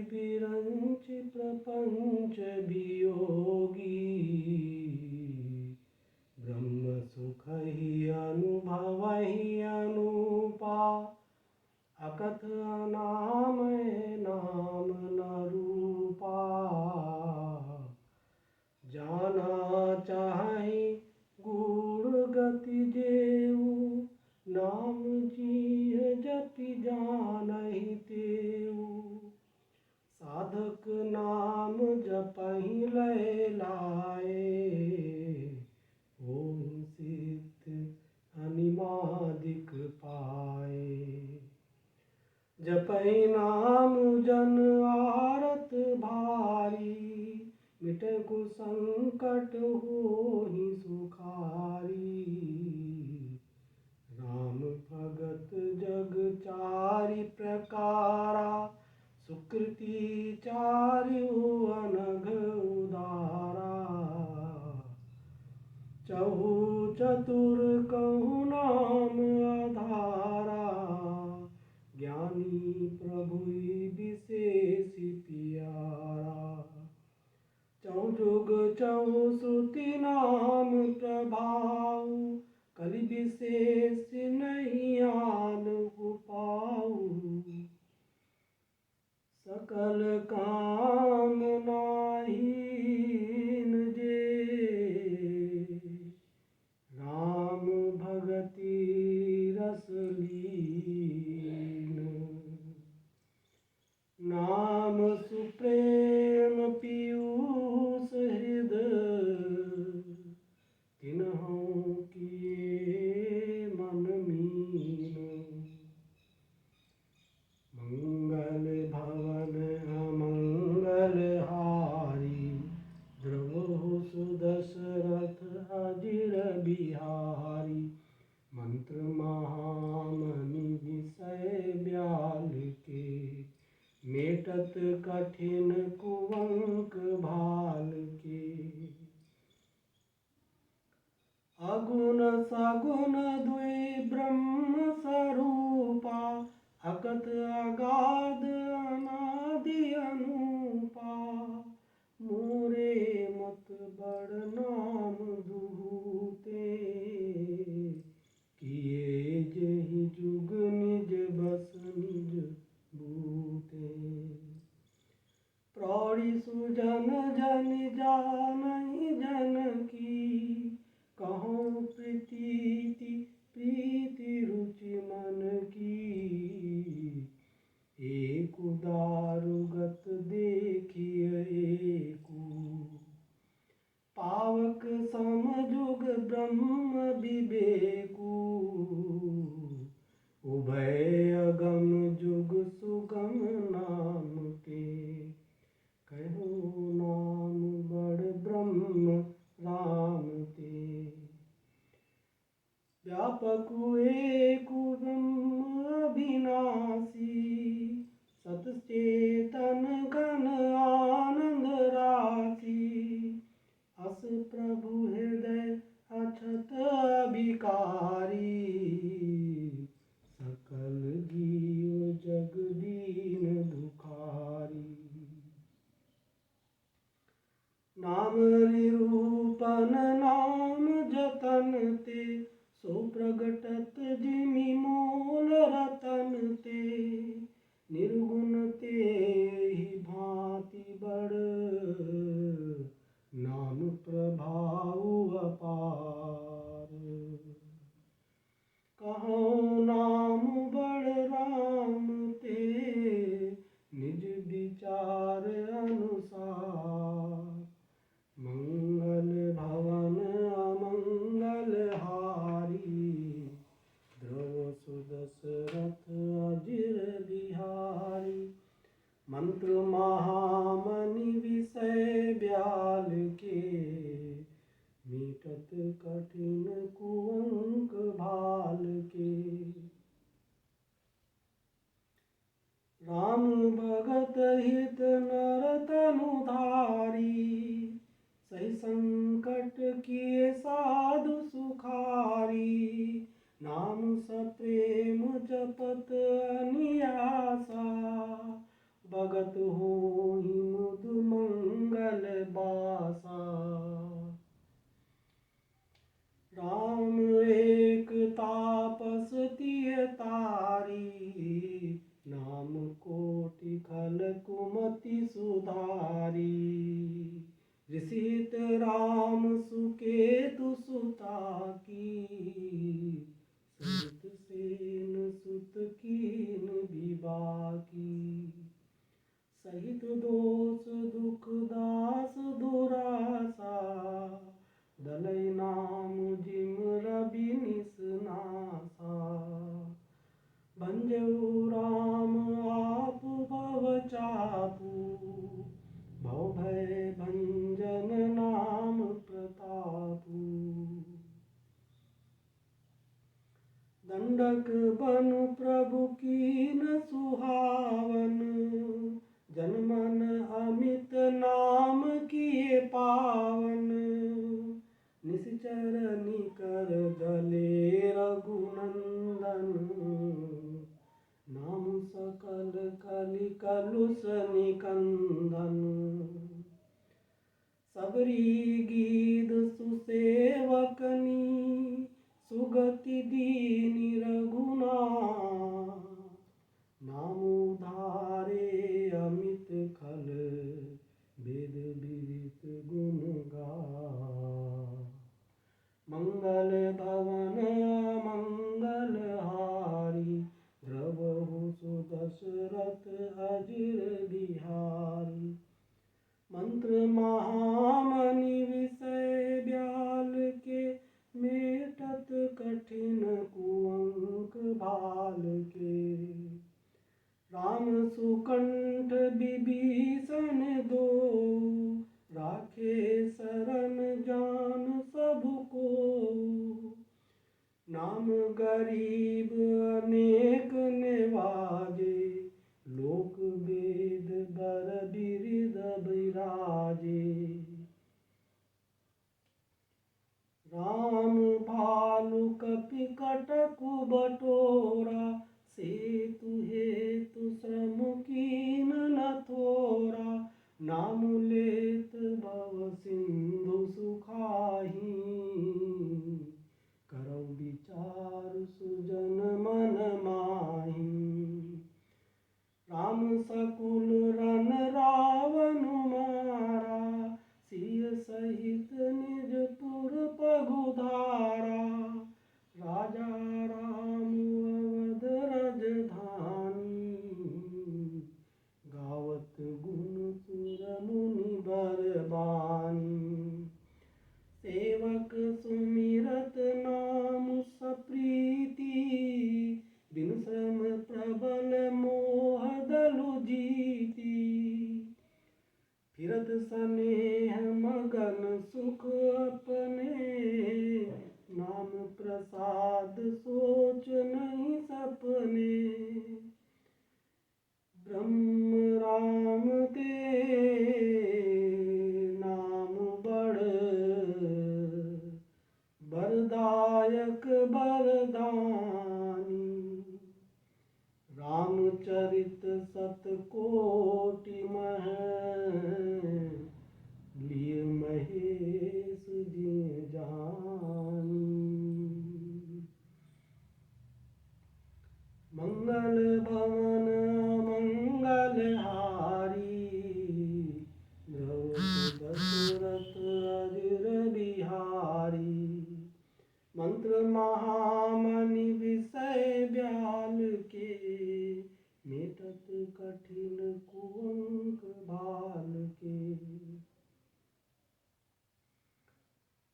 बिरंच प्रपंच वियोगी, ब्रह्म सुख ही अनुभव ही अनुपा, अकथ नाम नाम न रूपा, जाना चाहे गुण गति देऊ, नाम जी जपि जानहि तेऊ, साधक नाम जपहि लय लाए, ओम सिद्ध अनिमादिक पाए, जपहि नाम जन आरत भारी, मिटे कुसंकट होहि सुखारी, राम भगत जग चारि प्रकारा, सुकृति चारिउ अनघ उदारा, चहु चतुर कहु नाम आधारा, ज्ञानी प्रभुइ विशेष प्यारा, चहु जुग चहु श्रुति नाम प्रभाव, कलि विशेष नहीं आन पाऊ, सकल काम नाहीन जे, राम भगति रस लीन, नाम सुप्रेम पीयूष हृदय, तिन्हु किए मन मीन, मंगल भवन अमंगल हारी, द्रवहु सुदशरथ अजिर बिहारी, मंत्र महामणि विषय ब्याल के, मेटत कठिन कुवंक भाल के, अगुण सगुण द्वै ब्रह्म स्वरूपा, अकथ अगाध अनादि अनूपा, मोरे मत बड़ नाम दुहूते, किए जहि जुग निज बस निज बूते, प्रौढ़ि सुजन जन जानहि जन की, कहूँ प्रीति प्रीति रुचि मन की, एक दारुगत देखिए एकू, पावक समजुग ब्रह्म विवेकू, उभय अगम जुग सुगम नाम के, कहो नाम बड़ ब्रह्म राम ते, व्यापक एकु ब्रह्म अविनाशी, सतचेतन घन आनंद राशि, अस प्रभु हृदय अछत अभिकारी, सकल जीव जग दीन दुखारी, नाम निरूपन नाम जतन ते, सो प्रगटत जिमि मोल रतन ते, निर्गुण ते ही भांति बड़, नाम प्रभाव अपार, कहूँ नाम बड़ राम ते, निज विचार अनुसार, मंगल भवन अमंगल हारी, द्रव सुदशरथ अजिर बिहारी, मंत्र महामणि विषय ब्याल के, मीटत कठिन कुअंक भाल के, राम भगत हित नर तनु धारी, सही संकट किए साधु सुखारी, नाम सप्रेम जपत अनियासा, भगत होहि मुद मंगल बासा। राम एक तापस तिय तारी, नाम कोटि खल कुमति सुधारी। ऋषित राम सुकेतु सुता की, सहित सेन सुत कीन विबाकी। सहित दोष दुख दास दुरासा, दलै नाम जिम रवि निस नासा। भंजऊ राम आप भव चापू, भव भय भंजन नाम प्रतापू। दंडक बन प्रभु कीन सुहावन, जन मन अमित नाम किए पावन। निश्चर निकर जले रघुनंदन, नाम सकल कलि कलुष निकंदन। सबरी गीध सुसेवकनी, सुगति दीनि रघुनाथ। नाम उधारे अमित खल, वेद विदित गुण गा। मंगल भवन अमंगल हारी, द्रवहु सुदशरथ अजिर बिहारी। मंत्र महामणि विषय ब्याल के, मेटत कठिन कुअंक भाल के। राम सुकंठ विभीषण दो, राखे शरण जान सबको। नाम गरीब अनेक निवाजे, लोक वेद बर बिरिद बिराजे। राम भालु कपि कटकु बटोरा, सेतु हेतु श्रम कीन न थोरा। नाम लेत भव सिंधु सुखाही, करौ विचार सुजन मन माही। राम सकुल रन रावण मारा, सिय सहित निज पुर पगुधारा। राजा राम अवध राजधानी, गावत गुण सुर मुनि बरबानी। सेवक सुमिरत नाम सप्रीति, बिनु श्रम प्रबल मोह दलु जीती। फिरत स्नेह मगन सुख अपने, नाम प्रसाद सोच नहीं सपने। ब्रह्म राम ते नाम बड़, बरदायक बरदानी। रामचरित सतकोटि मह, लिय महेश जिय जानी। मंगल भवन मंगल हारी, द्रव दशरथ अजिर बिहारी। मंत्र महामणि विषय ब्याल के, मेटत कठिन कुअंक भाल के।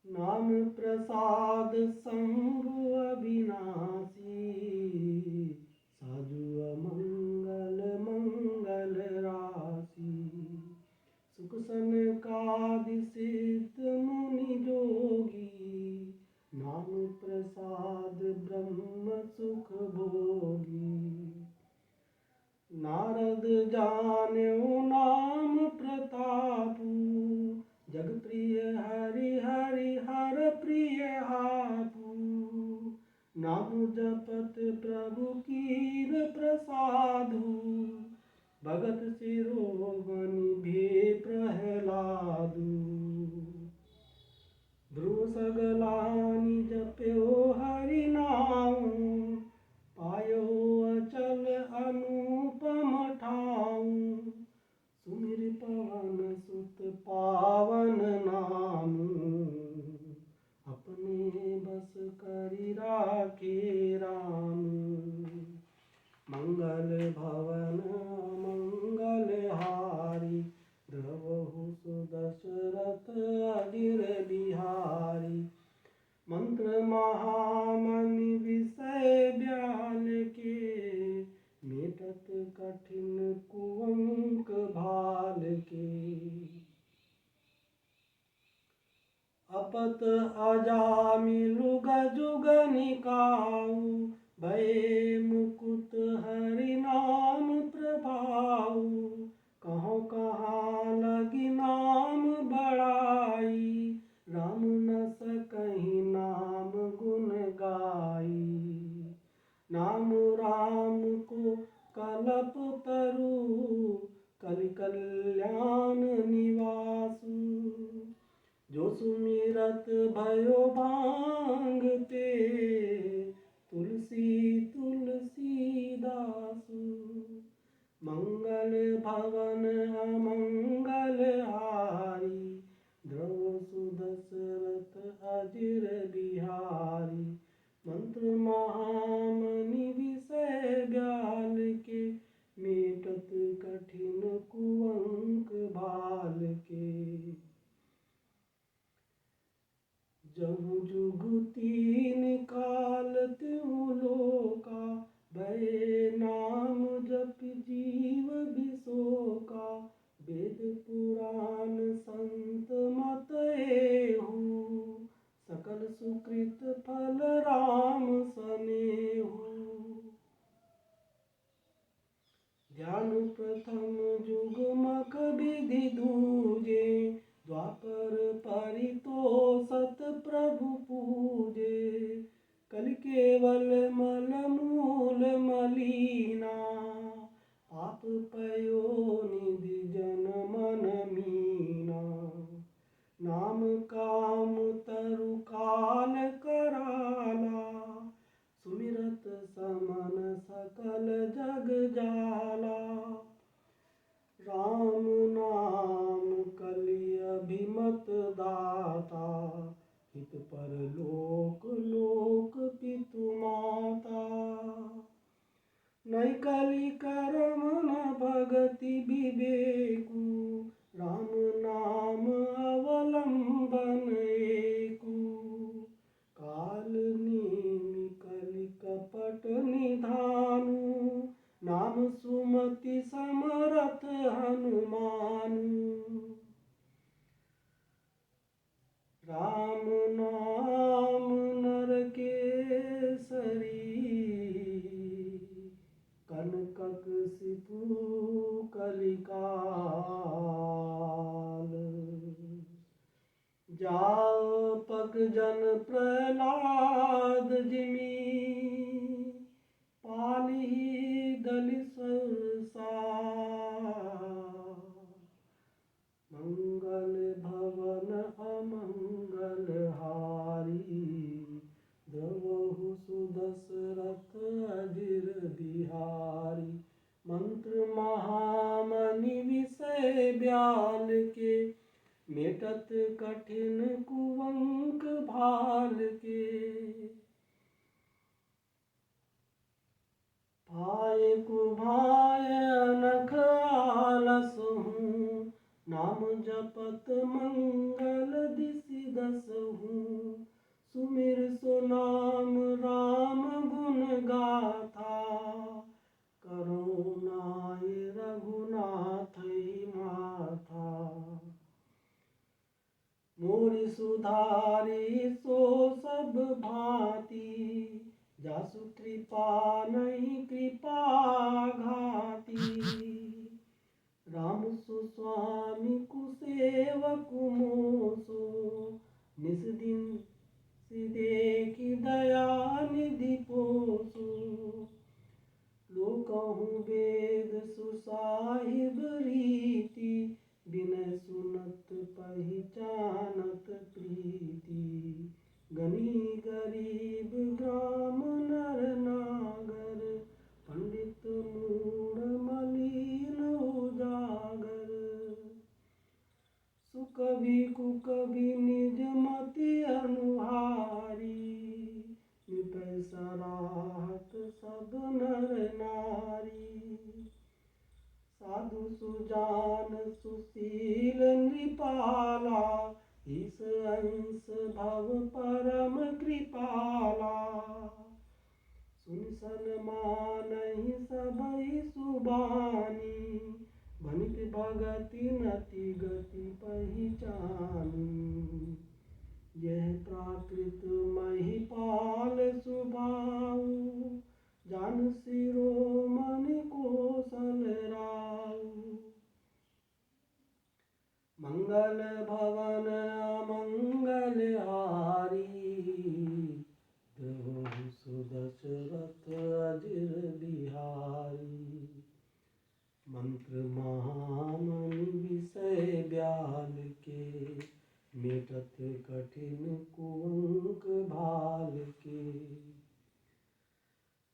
नाम प्रसाद शंभु अविनाशी, साजु अमंगल मंगल राशि। सुख सनकादि सिद्ध मुनि जोगी, नाम प्रसाद ब्रह्म सुख भोगी। नारद जान्यो नाम प्रतापु, जग प्रिय हरि हरि हर प्रिय आपु। नाम जपत प्रभु कीर प्रसादु, भगत सिरो पवन सुत पावन नाम, अपने बस करि राखे राम। मंगल भवन मंगल हारी, द्रवहु सुदशरथ अजिर बिहारी। मंत्र महामनि विषय ब्याल के, मेटत कठिन कुअंक भाल के। अपत अजामिलु गजुग निकाऊ, भय मुकुत हरि नाम प्रभाऊ। कहो कहाँ लगी नाम बड़ाई, राम न सकहि नाम गुण गाई। नाम राम को कलप तरु, कलि कल्याण निवासु। जो सुमिरत भयो भांगते, तुलसी तुलसी दासु। मंगल भवन अमंगल हारी, द्रव सुदशरथ अजिर बिहारी। मंत्र महामनि विषय ब्याल के, मेटत कठिन कुअंक भाल के। जहु जुगु तीन काल त्यों लोका, भय नाम जपि जीव बिसोका। वेद पुराण संत मत एहु, सकल सुकृत फल राम सनेहु। ध्यान प्रथम जुग मख विधि दूजे, द्वापर परितोषत प्रभु पूजे। कलि केवल मल मूल मलीना, पाप पयो निधि जन मन मीना। नाम काम तरु काल कराला, सुमिरत समन सकल जग जाला। राम नाम कलि अभिमत दाता, हित पर लोक लोक पितु माता। नहीं कलि करम न भगति विवेकु, राम नाम अवलंबन एकु। काल नेमि कलि कपट निधानु, नाम सुमति समरथ हनुमानु। राम नाम नर केसरी, कनकक सिपु कलिकाल। जापक जन प्रहलाद जिमि, पालिहि दलि सरसा। मंगल भवन अमंगल हारी, द्रवहु सुदशरथ अजिर बिहारी। मंत्र महामनि विषय ब्याल के, मेटत कठिन कुअंक भाल के। भाय कुभाय अनख आलस हूँ, नाम जपत मंगल दिसि दसहु। सुमिर सो नाम राम गुण गाथा, करुणाय रघुनाथई माथा। मोरि सुधारि सो सब भांति, जासु कृपा नहीं कृपा घाती। राम सुस्वामी कुसेवकु मोसो, निस दिन सिदेखि दया निधि पोसो। लोकहु वेद सुसाहिब रीति, बिनय सुनत पहिचानत प्रीति। गनी गरीब ग्राम नर नागर, पंडित मूढ़ मलिन उजागर। कभी निज मति अनुहारी, मिटै सराहत सब नर नारी। साधु सुजान सुशील नृपाला, ईश अंश भव परम कृपाला। सुन सन्मानहि सबहि सुबानी, बनित भगति नति गति पहिचानी। यह प्राकृत महिपाल सुभाऊ, जान शिरोमणि कौशल राऊ। मंगल भवन अमंगल हारी, द्रवहु सुदशरथ अजिर बिहारी। मंत्र महामणि विषय ब्याल के, मेटत कठिन कुअंक भाल के।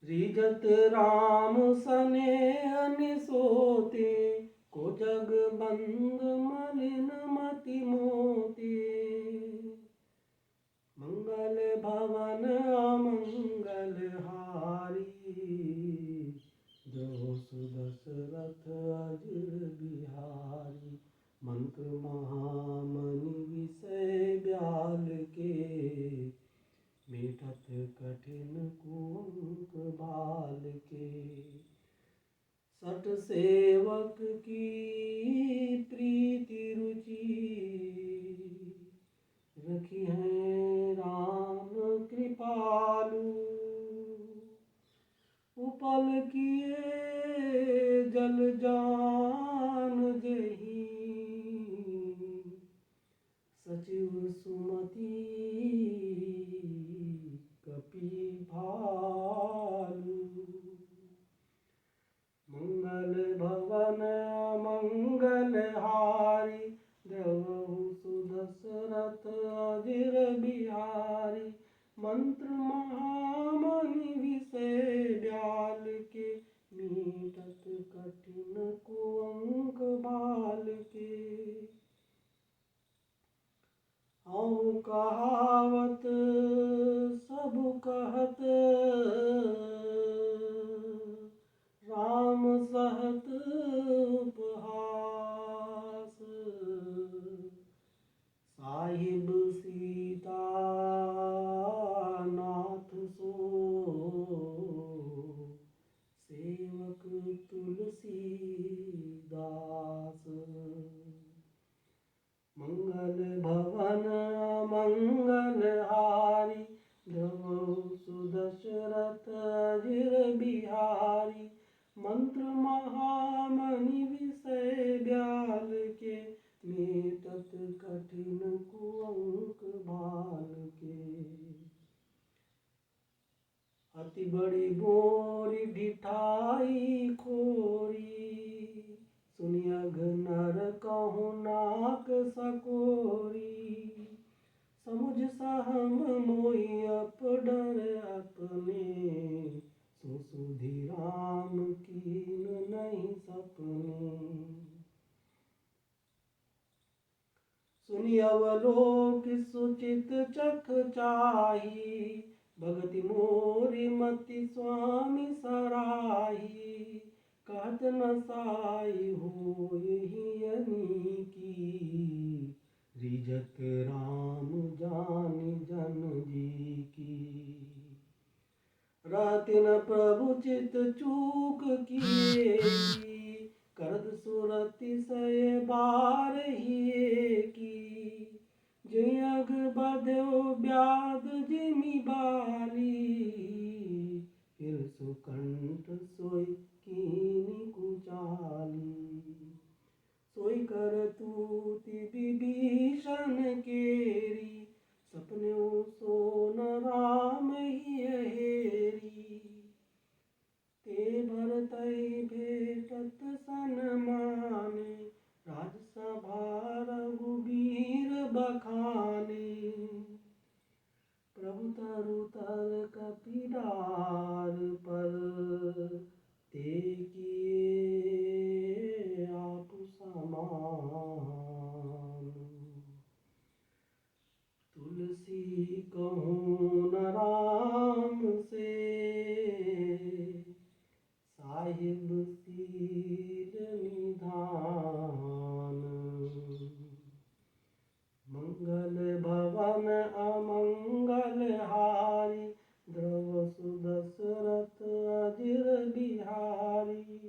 रिजत राम सनेह निसोते, को जग बंद मलिन मति मोते। मंगल भवन अमंगल हारी, द्रवहु सुदशरथ अजिर बिहारी। मंत्र महामणि विषय ब्याल के, मेटत कठिन कुअंक भाल के। सठ सेवक की प्रीति रुचि, रखी है राम कृपालु। उपल किए जल जान जही, सचिव सुमति कपि भालु। मंगल भवन अमंगल हारी, द्रवहु सुदशरथ अजिर बिहारी। मंत्र महामणि विषय ब्याल के, मीटत कठिन कुअंक भाल के। औ कहावत सब कहत, राम सहत उपहास। साहिब सीता नाथ सो, सेवक तुलसीदास। मंगल भवन मंगल हारी, द्रवहु सुदशरथ अजिर बिहारी। मंत्र महामणि विषय ब्याल के, मेटत कठिन कुअंक भाल के। अति बड़ी बोरी ढिठाई खोरी, सुनि अघ नर कहु नाक सकोरी। समुझ सहम मोहि अप डर अपने, सो सुधि राम कीन नहीं सपने। सुनि अवलोक सुचित चख चाही, भगति मोरि मति स्वामी सराही। कहत न साई होयहि की, रिजत राम जानि जन जी की। रहति न प्रभु चित चूक किए की, करत सुरतिशय बारहिए की। जयग बध्यो ब्याद जिमि बाली, फिर सुकंठ सोई कीनि कुचाली। सोई कर तूति विभीषण केरी, सपन्यो सोन राम ही हेरी। ते भरतहि भेटत सन्माने, राजसभा रघुबीर बखाने। प्रभु तरु तर कपिडार पर, ते किए आपु समान। कहूँ न राम से, साहिब सील निधान। मंगल भवन अमंगल हारी, द्रव सुदशरथ अजिर बिहारी।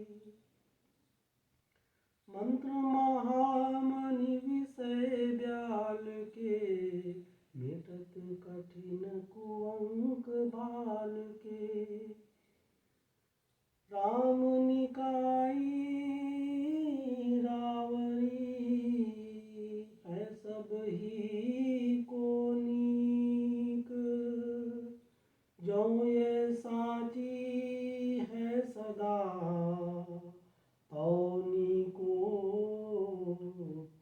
मंत्र महामणि विषय ब्याल के, मेटत कठिन कुअंक भाल के। राम निकाई रावरी, है सब ही को नीक। जो ये साची है सदा, तौनी को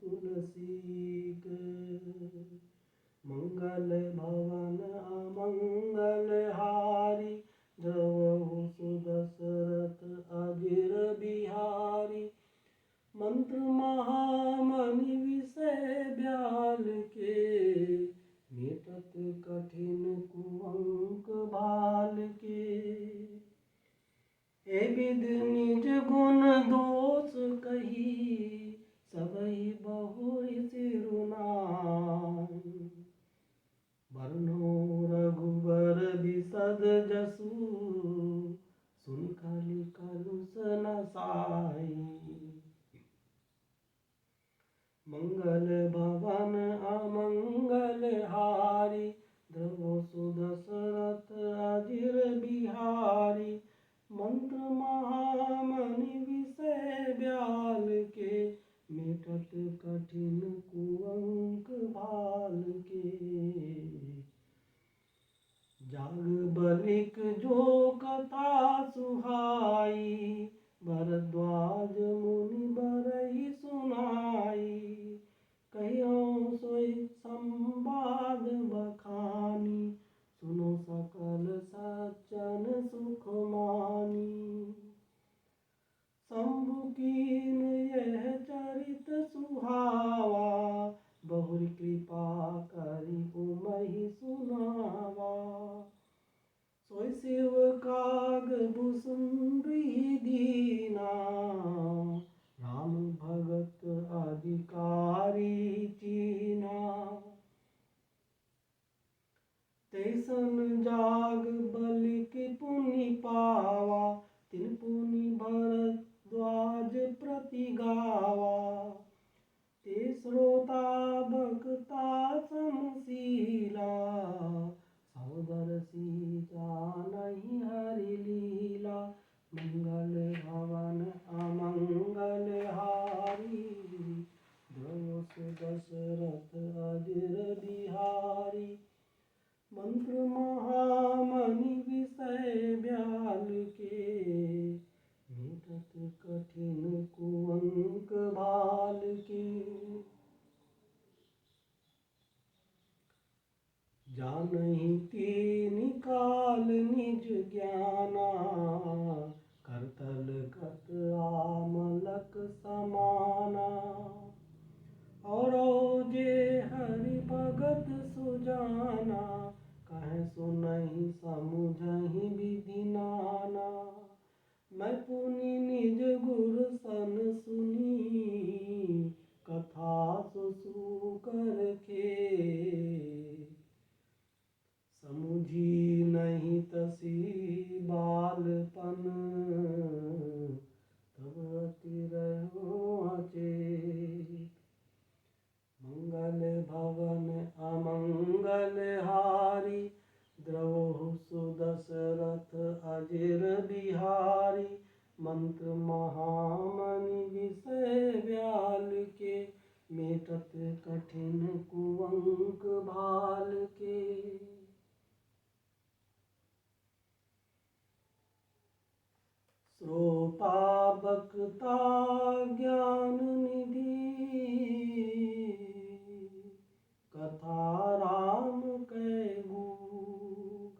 तुलसीक। मंगल भवन अमंगल हारी, द्रवहु सुदशरथ अजिर बिहारी। मंत्र महामणि विषय ब्याल के, मेटत कठिन कुअंक भाल के। हे विध निज गुण दोष कही, सबहि बहुरि सिरुनाई। बरनो रघुबर बिसद जसु, सुनि कलि कलुष न साई। मंगल भवन अमंगल हारी, द्रव सुदशरथ अजिर बिहारी। मंत्र महामणि विषय ब्याल के, मेटत कठिन कुअंक भाल के। जाग बलिक जो कथा सुहाई, भरद्वाज मुनि बरहि सुनाई। कहियो सोई संवाद बखानी, सुनो सकल सज्जन सुख मानी। शंभु कीन यह चरित सुहावा, बहुरि कृपा करि उमहि सुनावा। सोई शिव काग भुसुंडी दीना, राम भगत अधिकारी चीना। तैसन जाग बलिक पुनि पावा, तिन पुनि भरद्वाज प्रति गावा। ते श्रोता भक्ता समशीला, सौदर्शी जानहि हरि लीला। मंगल भवन अमंगल हारी, द्रव सुदशरथ अजिर बिहारी। मंत्र महामणि विषय ब्याल के, मेटत कठिन कुअंक भाल के। जानहि तीनि काल निज ज्ञाना, करतल कत आमलक समाना। और जे हरि भगत सुजाना, कहे सुनहि समुझहि विधि नाना। मैं पुनि निज गुर सन सुनी, कथा सुसूकर के। समुझी नहीं तसी बालपन, तब अति रहो अचेत। मंगल भवन अमंगल हारी, द्रवहु सुदशरथ अजिर बिहारी। मंत्र महामणि विषय ब्याल के, मेटत कठिन कुअंक भाल के। श्रोता बक्ता ज्ञान निधि, कथा राम कै गूढ़।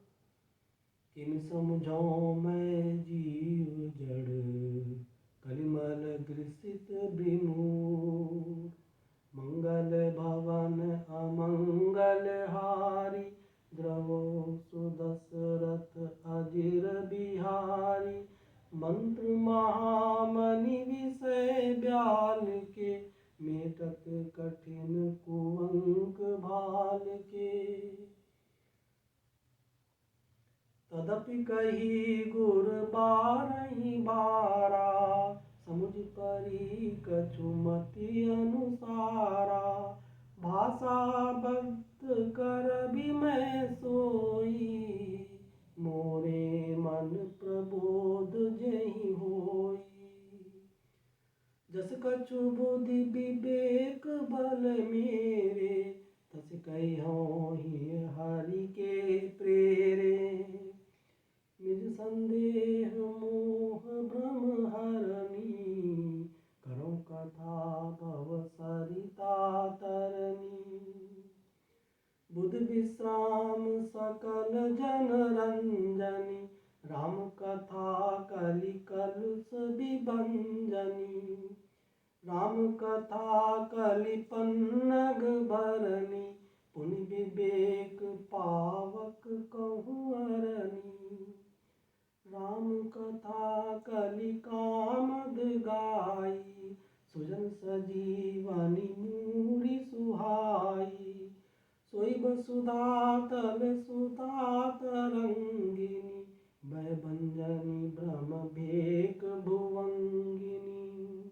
किम समझौ मैं जीव जड़, कलिमल ग्रसित विमूढ़। मंगल भवन अमंगल हारी, मेटत कठिन कुअंक भाल के। तदपि कही गुर बारही बारा, समुझ परी कछुमति अनुसारा। भाषा बद्ध कर भी मैं सोई, मोरे मन प्रबोध जहि होई। जस कछु बुद्धि विवेक बल मेरे, तस कहियो ही हरि के प्रेरे। निज संदेह मोह भ्रम हरनी, करो कथा भव सरिता तरनी। बुध विश्राम सकल जन रंजनी, राम कथा कलि कलुष विभंजनी। राम कथा कलि पन्नग भरनी, पुनि विवेक पावक कहूँ अरनी। राम कथा कलि कामद गाई, सुजन सजीवनी मूरी सुहाई। सोई वसुधा तल सुधा तरंगिनी, भय भंजनी भ्रम भेक भुवंगिनी।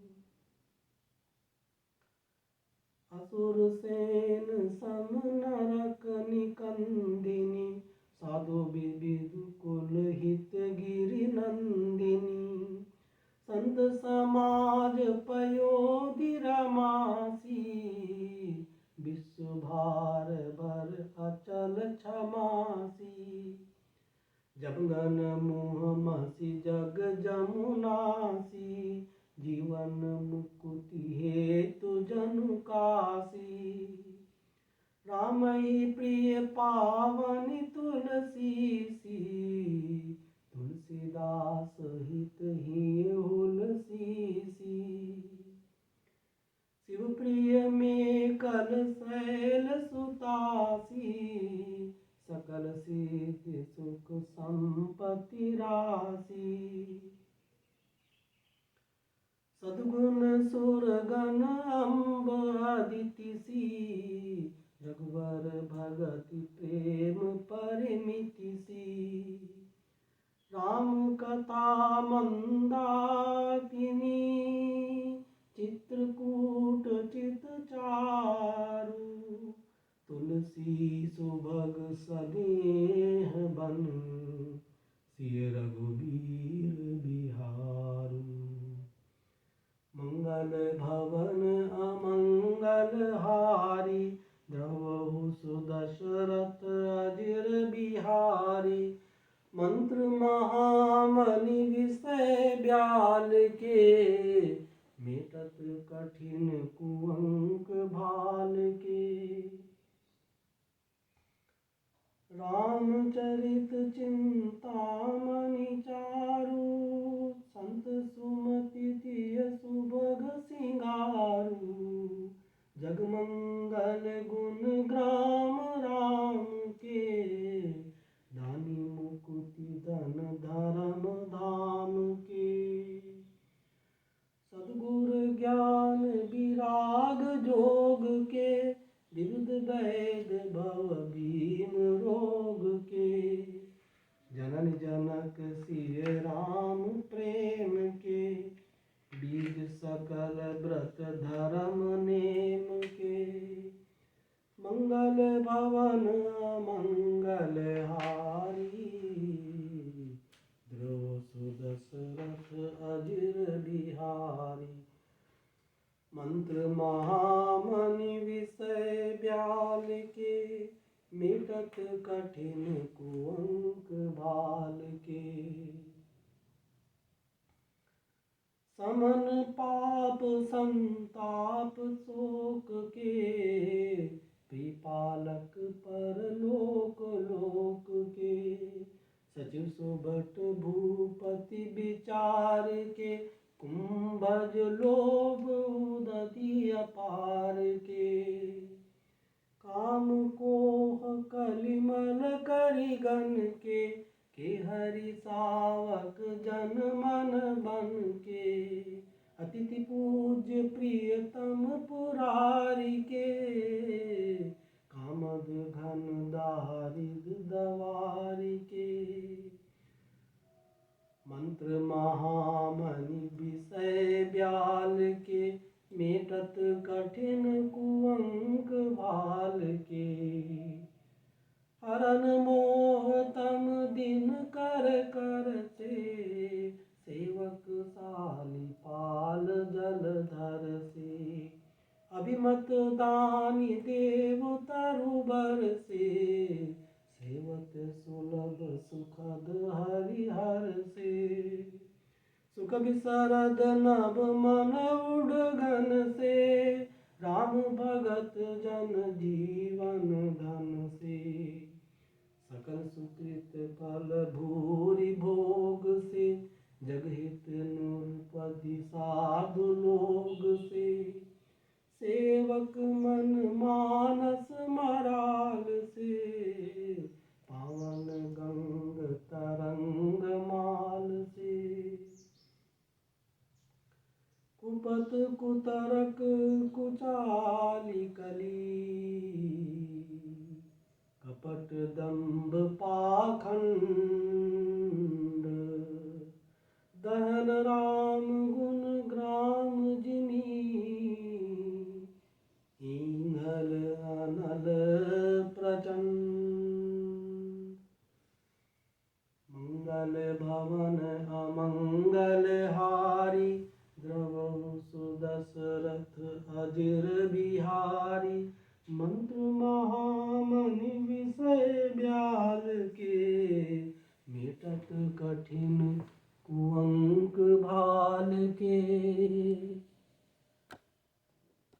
असुर सेन सम नरक निकंदिनी, साधु विविध कुल हित गिरि नंदिनी। संत समाज पयोधि रमासी, विश्व भार भर अचल क्षमासी। जब गन मुँह मसी जग जमुनासी, जीवन मुकुति हेतु जनु कासी। रामई प्रिय पावनि तुलसी सी, तुलसीदास हित ही हुलसी सी। शिव प्रिय में कल शैल सुतासी, सकल सिद्धि सुख संपत्ति राशि। सद्गुण सुरगण अम्ब अदिति सी, रघुवर भगति प्रेम परिमिति सी। राम कथा मंदाकिनी, चित्रकूट चित चारु। तुलसी सुभग सनेह बन, सिय रघुबीर बिहारू। मंगल भवन अमंगल हारी, द्रवहु सुदशरथ अजिर बिहारी। मंत्र महामनि विषय ब्याल के, मेटत कठिन कुअंक भाल के। रामचरित चिंतामणि चारु, संत सुमति तिय सुभग सिंगारू। जगमंगल गुण ग्राम राम के, दानी मुकुति धन धर्म धाम के। सद्गुर ज्ञान विराग जोग के, विविध वैद भव भीम रोग के। जनन जनक सिय राम प्रेम के, बीज सकल व्रत धर्म नेम के। मंगल भवन मंगल हारी, ध्रुव सुदशरथ अजिर बिहारी। मंत्र महामनि विषय ब्याल के, मेटत कठिन कुअंक भाल के। समन पाप संताप शोक के, त्रिपालक पर लोक लोक के। सचिव सुभट भूपति विचार के, कुंभज लोभ उदधि अपार के। काम कोह कलिमल करिगन के, हरि सावक जन मन बन के। अतिथि पूज्य प्रियतम पुरारी के, कामद घन दारिद दवारी के। मंत्र महामणि विषय ब्याल के, मेटत कठिन कुअंक भाल के। हरन मोह तम दिन कर कर से, सेवक साली पाल जलधर से। अभिमत दानी देव तरुबर से, सेवक सुलभ सुखद हरिहर से। सुख विसरद नभ मन उडगन से, राम भगत जन जीवन धन से। सकल सुकृत फल भूरि भोग से, जगहित नृपति साधु लोग से। सेवक मन मानस मराल से, पावन गंग तरंग माल से। कुपथ कुतरक कुचाली कली, कपट दंभ पाखंड। दहन राम गुण ग्राम जिनी, इंगल अनल प्रचंड। मंगल भवन अमंगल हारी, द्रवहु सुदशरथ अजिर बिहारी। मंत्र महामणि विषय ब्याल के, मेटत कठिन कुअंक भाल के।